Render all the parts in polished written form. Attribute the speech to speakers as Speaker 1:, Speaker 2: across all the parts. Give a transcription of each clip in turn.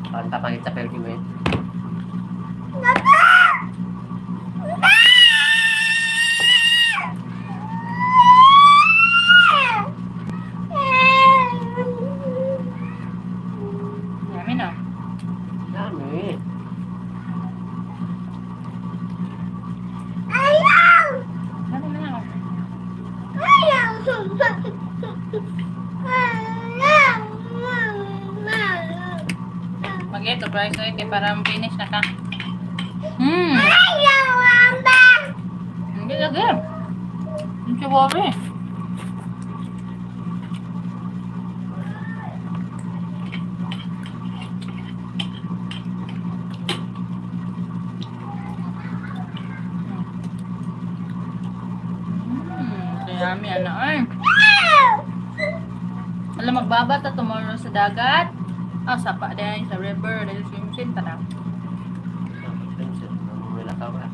Speaker 1: Kanta pangit sa pelki mo yun.
Speaker 2: Dami na.
Speaker 1: Dami.
Speaker 2: Dami na ako. Mag-eto, price na ito para finish na ka. Hindi lagi. Hindi siya worry. Yummy, ano ay. Alam, magbabata tomorrow sa dagat. Sapa din sa river. Dahil swim pa na.
Speaker 1: Wala ka ba?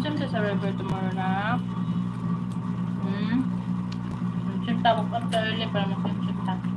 Speaker 2: Swim sa river tomorrow na. Swim tayo pa early para mag-swim tayo.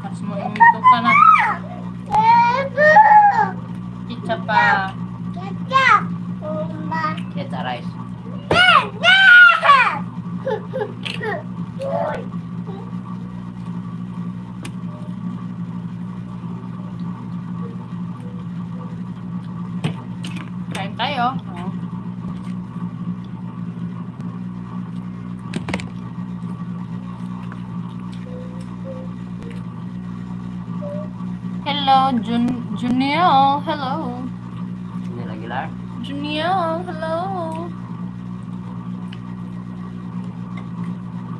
Speaker 2: Mas mo imito ka na. Kitsa pa.
Speaker 1: It's a rice.
Speaker 2: Kain tayo. Hello, Juniel. Hello.
Speaker 1: Ini Aguilar.
Speaker 2: Juniel, hello.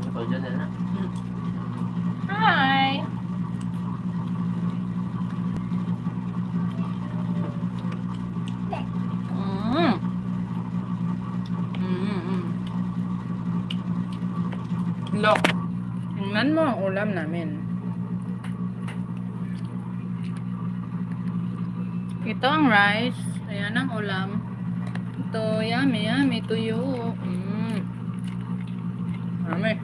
Speaker 1: Ikaw dyan na.
Speaker 2: Hi. Look. Tingnan mo ang ulam namin. Ito ang rice. Ayan ang ulam. Ito, yummy, yummy. Tuyo. Yummy.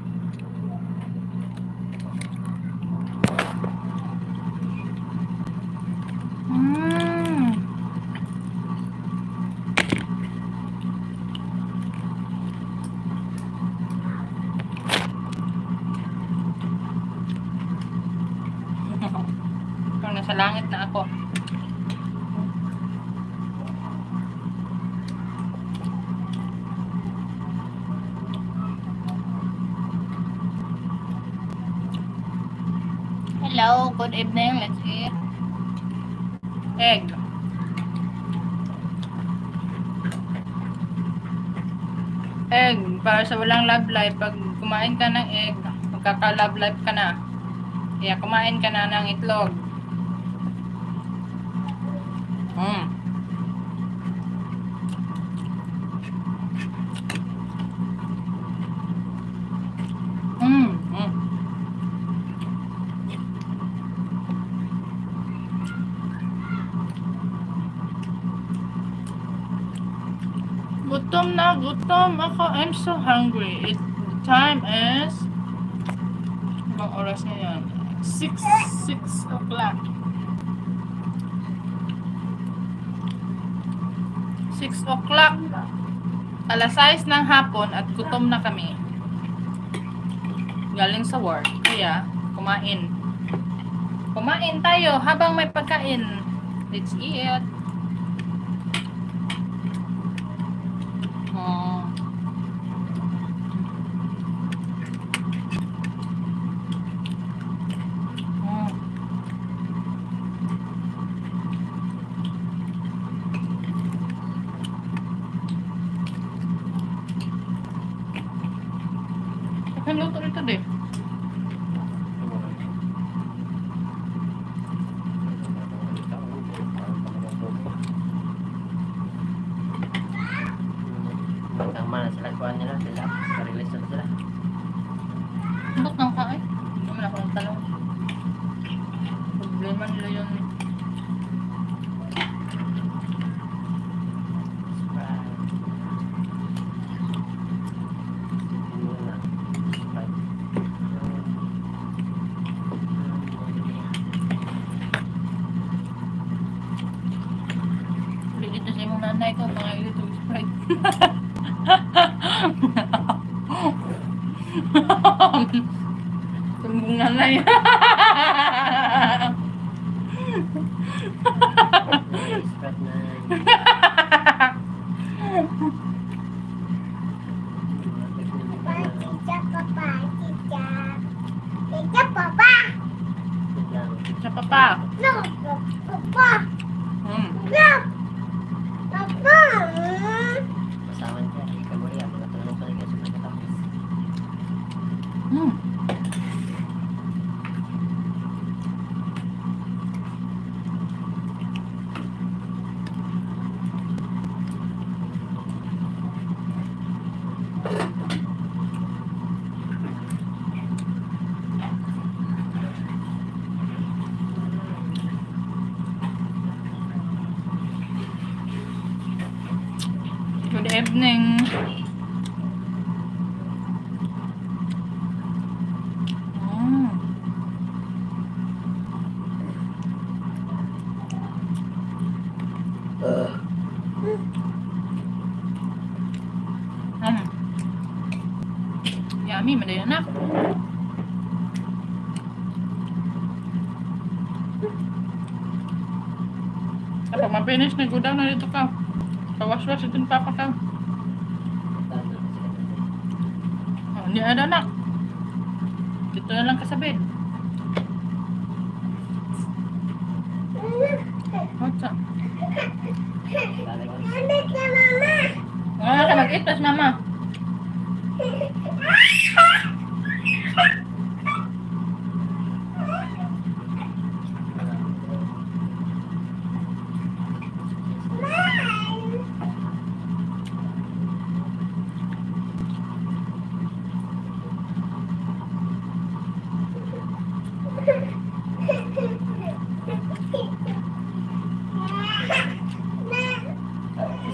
Speaker 2: Kung nasa langit na ako. Hello, good evening. Let's eat egg. Egg, para sa walang love life, pag kumain ka ng egg, magkaka-love life ka na. Kaya kumain ka na ng itlog. Gutom na, gutom ako. I'm so hungry. The time is... Ibang oras na yan? 6 o'clock. 6 o'clock. Alas 6 ng hapon at gutom na kami. Galing sa work. Kaya, kumain. Kumain tayo habang may pagkain. Let's eat.
Speaker 1: Tama na sila. Kuhaan nila. Sila. Ka-release na sila.
Speaker 2: Ba't nang ka eh? Hindi naman ako nagtanong. Problema nila yun eh.
Speaker 1: Sprite. Muna. Sprite.
Speaker 2: Ulit ito sa imong nanay ko, mga ilito Sprite. Tumbong nanay.
Speaker 1: Sprite na.
Speaker 2: Sa papa.
Speaker 1: Pasawan siya. Ikaw mo yan. Mga tulong pa rin kayo sa mga katapos.
Speaker 2: Good evening. Yummy, madali na. Kapag ma-finish na, go down na dito ka. Pawas-was ito papa ka. Oh, hindi na na. Dito na lang kasabit. What's up? Ka mag-eat, mama.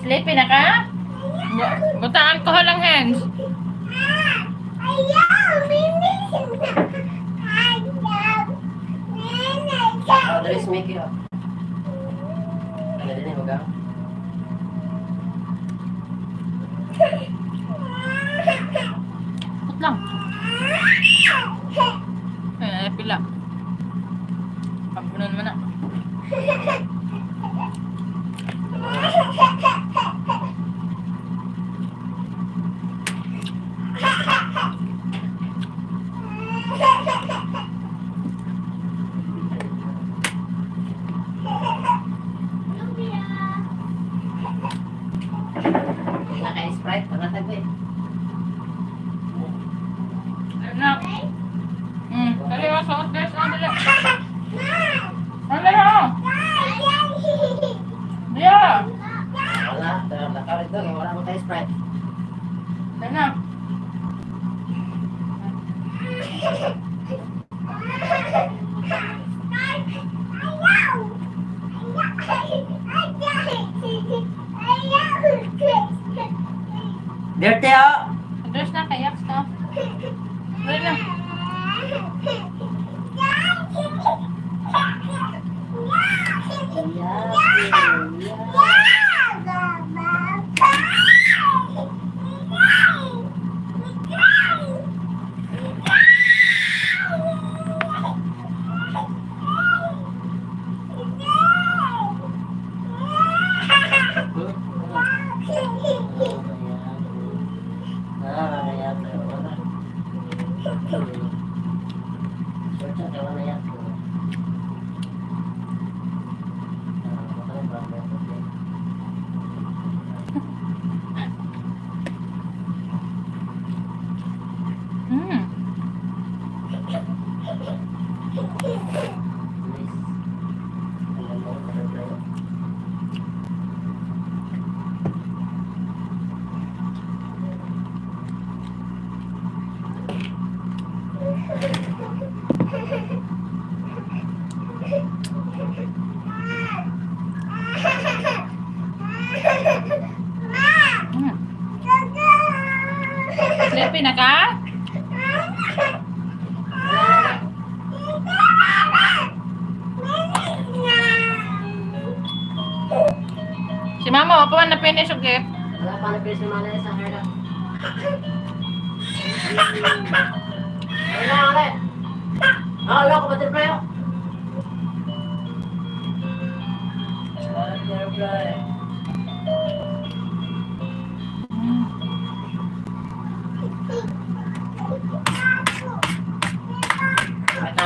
Speaker 2: Sleepy na ka? Butaan ko lang hands.
Speaker 1: Oh, there is Mickey. Ano din eh, mag-ang?
Speaker 2: Ikot lang. Ay, pila. Pagbunan mo na.
Speaker 1: Naka-Sprite, pangatag eh.
Speaker 2: Anak. Dali mo, sauce guys. Dali. Dali mo. Yeah.
Speaker 1: Wala, nakawit doon, wala mo tayo Sprite.
Speaker 2: Dali na.
Speaker 1: Dirty oh!
Speaker 2: Address na kayak stuff. Dali na. Happy na ka? Si mama, wapa man na finish yung gift.
Speaker 1: Wala pa na piso mga sa herda. Ayun na, ate. Wala ko butterfly. Butterfly.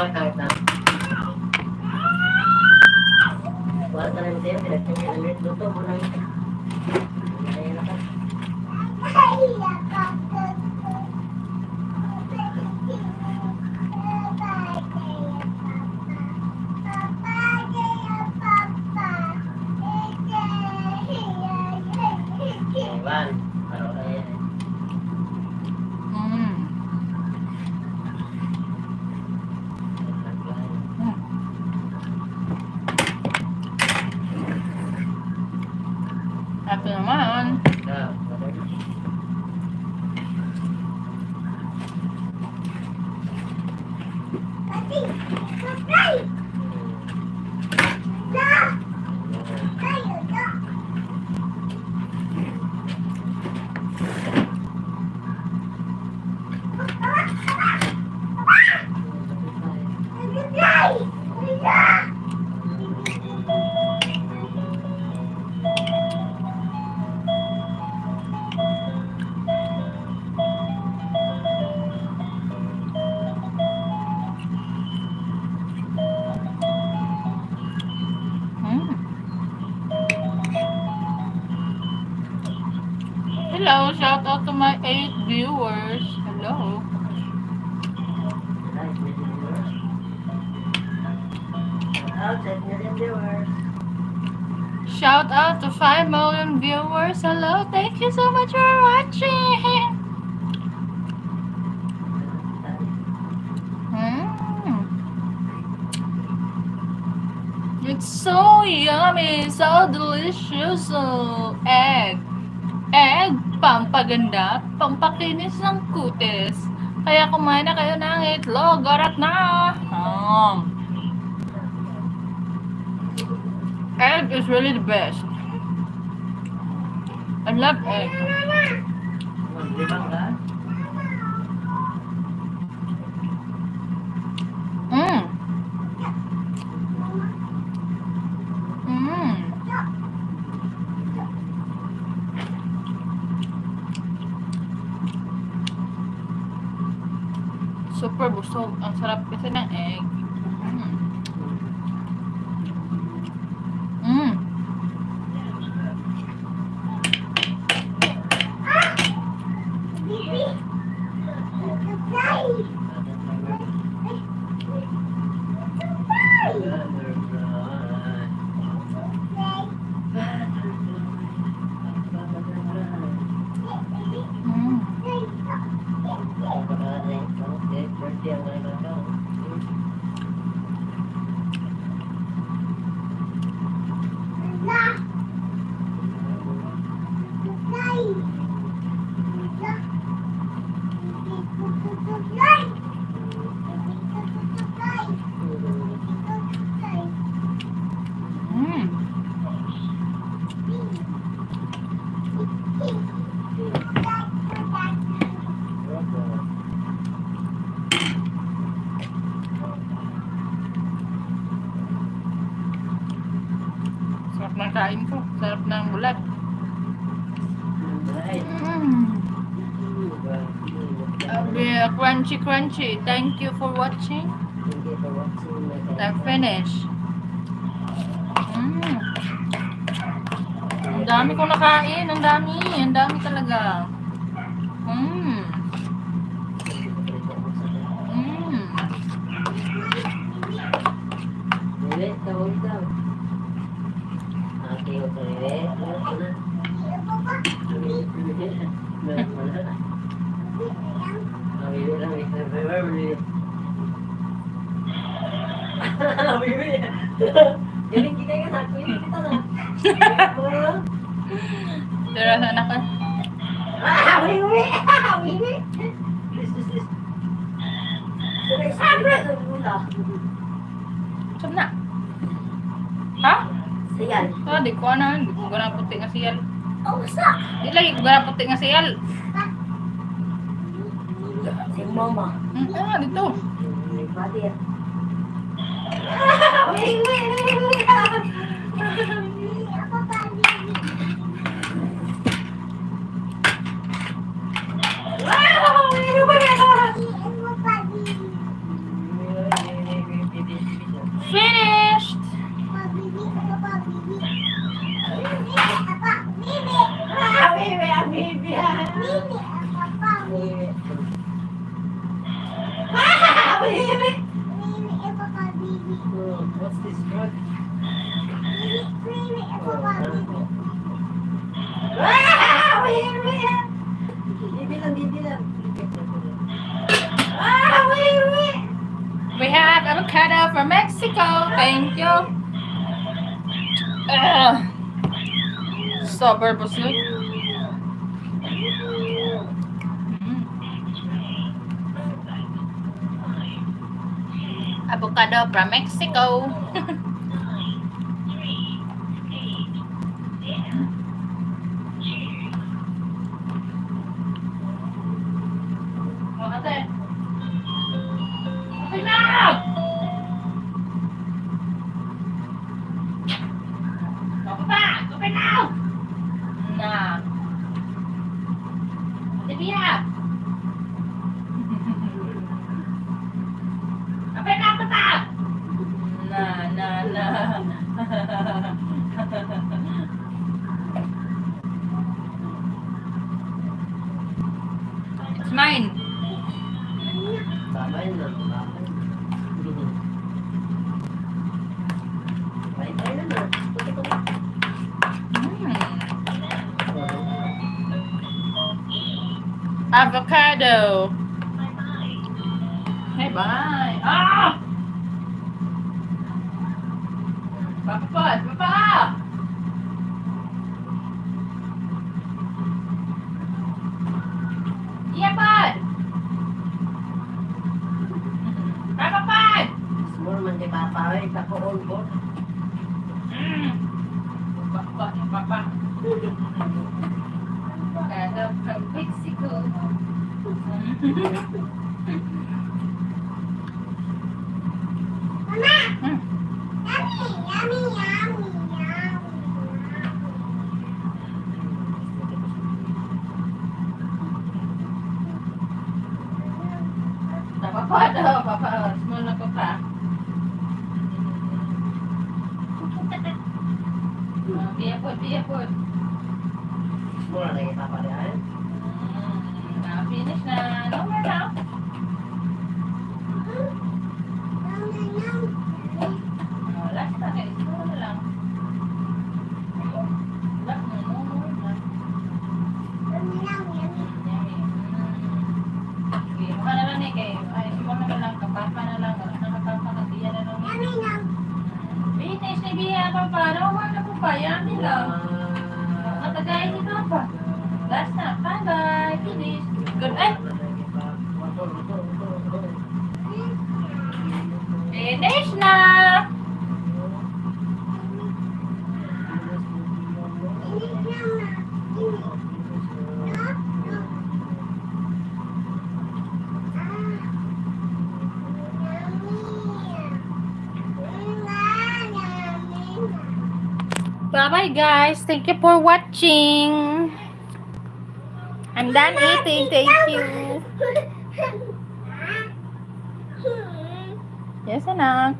Speaker 1: Wait lang. Wala ka lang tayo, luto mo lang. Ayun na ka. Iwan, ano kaya yan?
Speaker 2: Ito naman. Hello, shout out to my 8 viewers. Hello. Shout out to 5 million viewers. Hello, thank you so much for watching. It's so yummy, so delicious. Egg, pampaganda, pampakinis ng kutis. Kaya kumain na kayo ng itlog, garat na. Egg is really the best. I love egg. Super busog. Ang sarap kasi ng egg. Sarap ng kain ko. Sarap ng bulat. Crunchy. Thank you for watching. I'm finished. Ang dami kong nakain. Ang dami talaga.
Speaker 1: Galing kita kan aku ini kita lah.
Speaker 2: Terus anak kan?
Speaker 1: Wiwi.
Speaker 2: Saan na? Ha?
Speaker 1: Siyan.
Speaker 2: Di ko na. Di ko na puti nga siyal.
Speaker 1: Oh, sa?
Speaker 2: Di lagi ko na puti nga siyal.
Speaker 1: Si mama.
Speaker 2: Dito.
Speaker 1: May father.
Speaker 2: Finished!
Speaker 1: What's this drug? Bibilang.
Speaker 2: We have avocado from Mexico. Thank you. Sober po siya. Avocado from Mexico. Ate. Okay na! Open now! Na. Olivia! Open na, pata! Na. It's mine.
Speaker 1: Tama yun lang. Bye-bye na na.
Speaker 2: Avocado. Hey, bye. Papa. Yeah, bud. Papa.
Speaker 1: Small man kay Papa. Tako on board.
Speaker 2: Papa. Avocado from Mexico. Papa. Small na papa. Biya po.
Speaker 1: Small na kay Papa dahil.
Speaker 2: Finish na. No more now. Last na. Ito na lang. Last na. No more na. Yummy. Okay, mukha na lang eh. Ay, siguro na lang. Kapapa na lang. Wala na kapapa. Katiya na lang. Finish na biya papa. No more na papa. Yummy lang. Matagayin ni papa. Last na. Bye-bye. Finish. Good. Finish na. Bye-bye guys. Thank you for watching. I'm done eating. Thank you. Yes, anak.